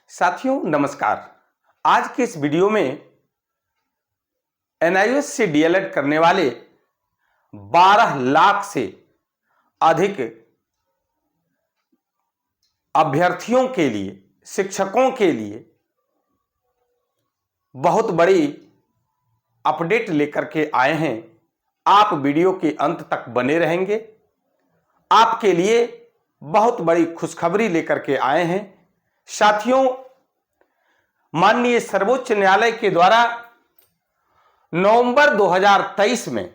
साथियों नमस्कार। आज के इस वीडियो में एनआईओएस से डीएलएड करने वाले 12 लाख से अधिक अभ्यर्थियों के लिए, शिक्षकों के लिए बहुत बड़ी अपडेट लेकर के आए हैं। आप वीडियो के अंत तक बने रहेंगे। आपके लिए बहुत बड़ी खुशखबरी लेकर के आए हैं। साथियों, माननीय सर्वोच्च न्यायालय के द्वारा नवंबर 2023 में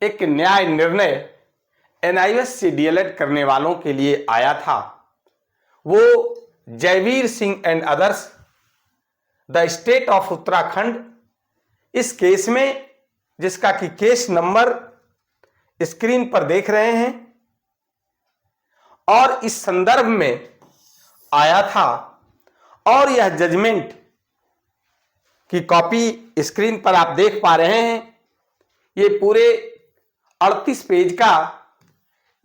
एक न्याय निर्णय एनआईओएस से डीएलएड करने वालों के लिए आया था। वो Jaiveer Singh and others, the state of Uttarakhand, इस केस में, जिसका कि केस नंबर स्क्रीन पर देख रहे हैं, और इस संदर्भ में आया था। और यह जजमेंट की कॉपी स्क्रीन पर आप देख पा रहे हैं। ये पूरे 38 पेज का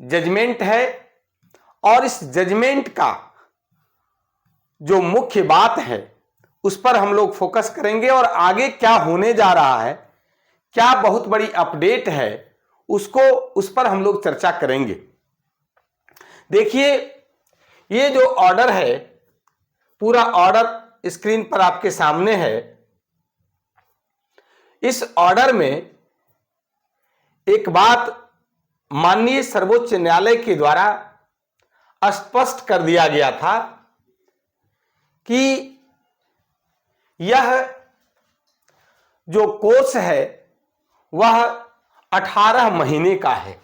जजमेंट है और इस जजमेंट का जो मुख्य बात है उस पर हम लोग फोकस करेंगे और आगे क्या होने जा रहा है, क्या बहुत बड़ी अपडेट है, उस पर हम लोग चर्चा करेंगे। देखिए, ये जो ऑर्डर है, पूरा ऑर्डर स्क्रीन पर आपके सामने है। इस ऑर्डर में एक बात माननीय सर्वोच्च न्यायालय के द्वारा स्पष्ट कर दिया गया था कि यह जो कोर्स है वह 18 महीने का है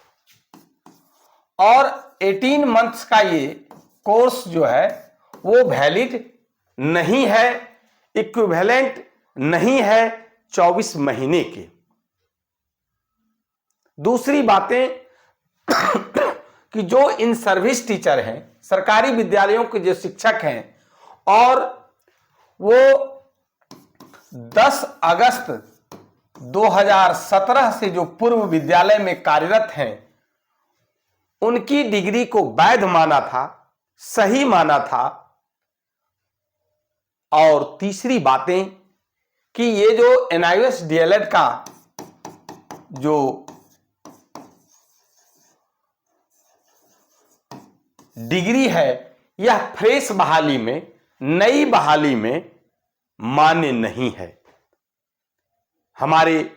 और 18 मंथ्स का ये कोर्स जो है वो वैलिड नहीं है, इक्विवेलेंट नहीं है 24 महीने के। दूसरी बातें कि जो इन सर्विस टीचर हैं, सरकारी विद्यालयों के जो शिक्षक हैं और वो 10 अगस्त 2017 से जो पूर्व विद्यालय में कार्यरत हैं, उनकी डिग्री को वैध माना था, सही माना था। और तीसरी बातें कि ये जो एनआईओएस डीएलएड का जो डिग्री है, यह फ्रेश बहाली में, नई बहाली में मान्य नहीं है। हमारे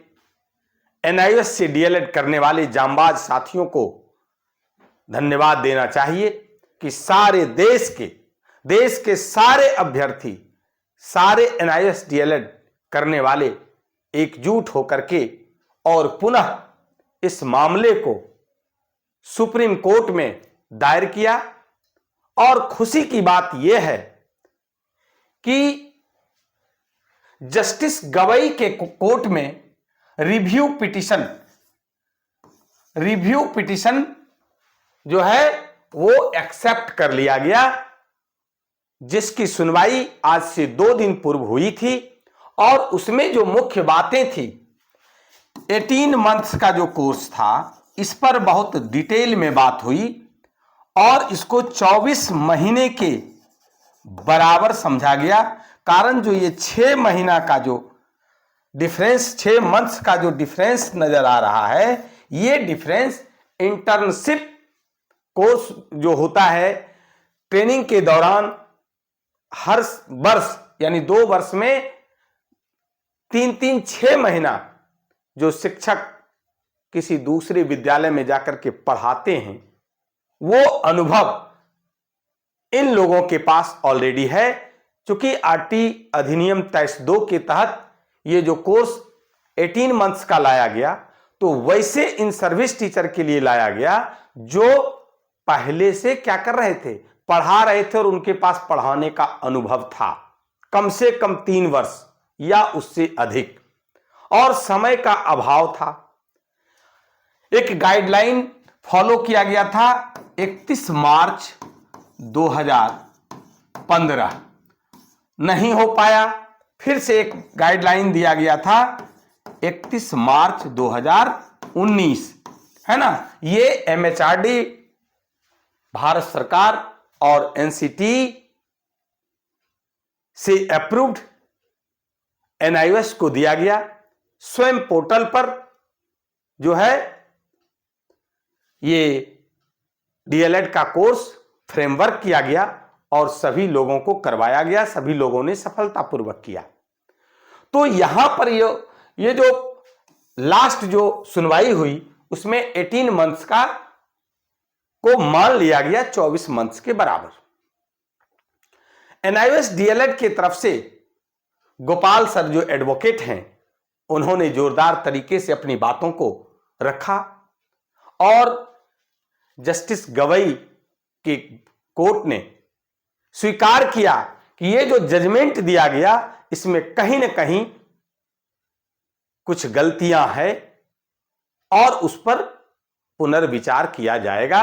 एनआईओएस से डीएलएड करने वाले जांबाज साथियों को धन्यवाद देना चाहिए कि सारे देश के सारे अभ्यर्थी, सारे एनआईओएस डीएलएड करने वाले एकजुट होकर के और पुनः इस मामले को सुप्रीम कोर्ट में दायर किया। और खुशी की बात यह है कि जस्टिस गवई के कोर्ट में रिव्यू पिटीशन जो है वो एक्सेप्ट कर लिया गया, जिसकी सुनवाई आज से 2 दिन पूर्व हुई थी। और उसमें जो मुख्य बातें थी, 18 मंथ्स का जो कोर्स था, इस पर बहुत डिटेल में बात हुई और इसको 24 महीने के बराबर समझा गया। कारण जो ये 6 महीना का जो डिफरेंस, 6 मंथ्स का जो डिफरेंस नजर आ रहा है, ये डिफरेंस इंटर्नशिप कोर्स जो होता है ट्रेनिंग के दौरान हर वर्ष, यानी 2 वर्ष में 3-3, 6 महीना जो शिक्षक किसी दूसरे विद्यालय में जाकर के पढ़ाते हैं, वो अनुभव इन लोगों के पास ऑलरेडी है। क्योंकि आरटी अधिनियम 23(2) के तहत ये जो कोर्स 18 मंथ्स का लाया गया, तो वैसे इन सर्विस टीचर के लिए लाया गया जो पहले से क्या कर रहे थे, पढ़ा रहे थे और उनके पास पढ़ाने का अनुभव था, कम से कम 3 वर्ष या उससे अधिक, और समय का अभाव था। एक गाइडलाइन फॉलो किया गया था 31 मार्च 2015, नहीं हो पाया। फिर से एक गाइडलाइन दिया गया था 31 मार्च 2019, है ना। ये एमएचआरडी, भारत सरकार और एनसीटी से अप्रूव्ड एनआईओएस को दिया गया। स्वयं पोर्टल पर जो है ये डीएलएड का कोर्स फ्रेमवर्क किया गया और सभी लोगों को करवाया गया, सभी लोगों ने सफलतापूर्वक किया। तो यहां पर ये जो लास्ट जो सुनवाई हुई उसमें 18 मंथ्स का को मान लिया गया 24 मंथ्स के बराबर। एनआईओएस डीएलएड की तरफ से गोपाल सर जो एडवोकेट हैं उन्होंने जोरदार तरीके से अपनी बातों को रखा और जस्टिस गवई के कोर्ट ने स्वीकार किया कि ये जो जजमेंट दिया गया इसमें कहीं ना कहीं कुछ गलतियां हैं और उस पर पुनर्विचार किया जाएगा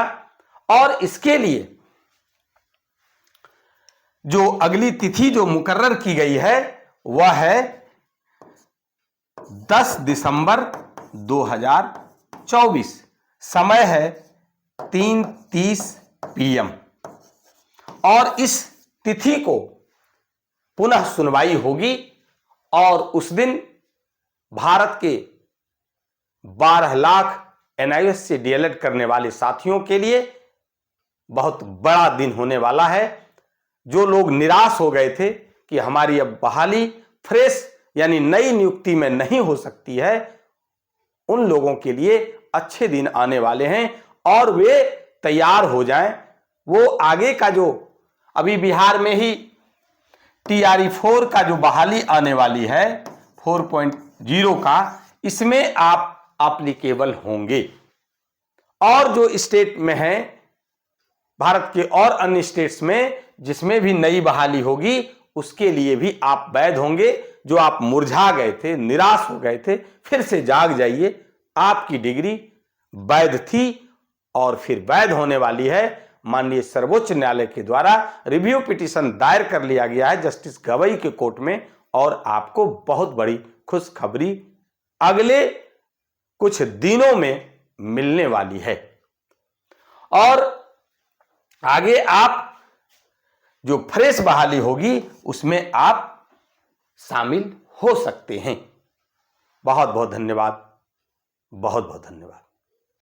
और इसके लिए जो अगली तिथि जो मुकर्रर की गई है वह है 10 दिसंबर 2024। समय है 3:30 PM और इस तिथि को पुनः सुनवाई होगी और उस दिन भारत के 12 लाख एनआईओएस से डीएलएड करने वाले साथियों के लिए बहुत बड़ा दिन होने वाला है। जो लोग निराश हो गए थे कि हमारी अब बहाली फ्रेश यानी नई नियुक्ति में नहीं हो सकती है, उन लोगों के लिए अच्छे दिन आने वाले हैं और वे तैयार हो जाएं। वो आगे का जो अभी बिहार में ही TRE 4 का जो बहाली आने वाली है 4.0 का, इसमें आप एप्लीकेबल होंगे और जो स्टेट में है भारत के और अन्य स्टेट्स में जिसमें भी नई बहाली होगी उसके लिए भी आप वैध होंगे। जो आप मुरझा गए थे, निराश हो गए थे, फिर से जाग जाइए, आपकी डिग्री वैध थी और फिर वैध होने वाली है। माननीय सर्वोच्च न्यायालय के द्वारा रिव्यू पिटीशन दायर कर लिया गया है जस्टिस गवई के कोर्ट में और आपको बहुत बड़ी खुशखबरी अगले कुछ दिनों में मिलने वाली है और आगे आप जो फ्रेश बहाली होगी उसमें आप शामिल हो सकते हैं। बहुत बहुत धन्यवाद, बहुत बहुत धन्यवाद।